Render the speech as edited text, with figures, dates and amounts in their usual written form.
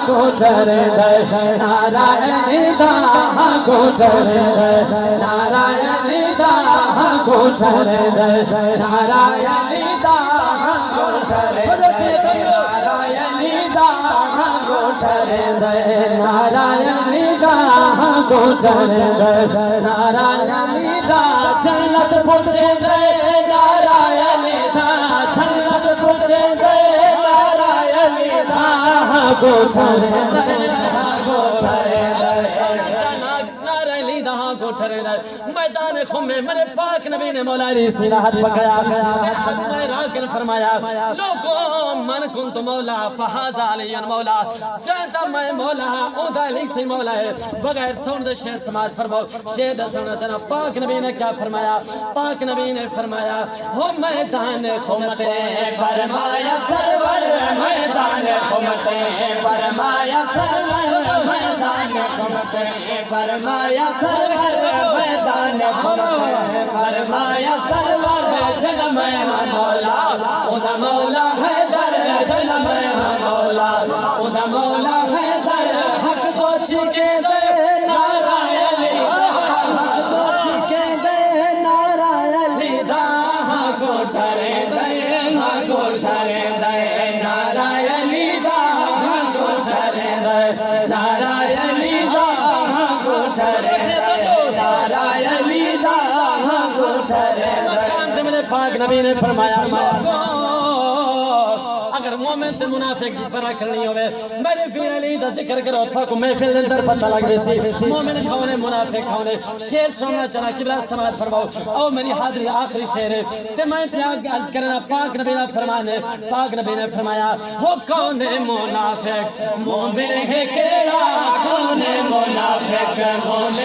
گوچر دے نارائن دا گوچر دے نارائن دا گوچر دے نارائن دا گوچر دے نارائن دا گوچر دے نارائن دا گوچر دے نارائن دا جنت پہنچے دے نارائن دا جنت پہنچے دے نارائن دا گوچر دے گوچر دے میدان خم میں میرے پاک نبی نے مولا علی سے راحت پکڑا راکن فرمایا لوگوں من کنت مولا فہذا علی مولا چاہتا میں مولا اودا علی سے مولا ہے بغیر سوند شہر سماج فرماؤ شہد سونا چنا پاک نبی نے کیا فرمایا پاک نبی نے فرمایا ہو میدان خمتے فرمایا سرور میدان خمتے فرمایا سرور میدان خمتے فرمایا سرور میدان خمتے فرمایا سرور جنم مولا اودا مولا ہے در جنم مولا اودا مولا ہے در حق کو چکے دے نارائن حق کو چکے دے نارائن دا کو ٹھرے دے کو ٹھرے دے نارائن دا کو ٹھرے دے نارائن دا کو ٹھرے دے نارائن دا کو ٹھرے دے میرے پاک نبی نے فرمایا اگر مومن تے منافق کی فرق کرنی ہوئے میرے فی علی دا ذکر کرو تھا کو محفل اندر پتہ لگ بیسی مومن کھونے منافق کھونے شیر سونا چنا قبلہ سماعت فرماؤ او میری حاضری آخری شیر ہے تے میں پیاگ عرض کرنا پاک نبی نے فرمانے پاک نبی نے فرمایا ہو کون منافق مومن ہے کیڑا کون منافق مومن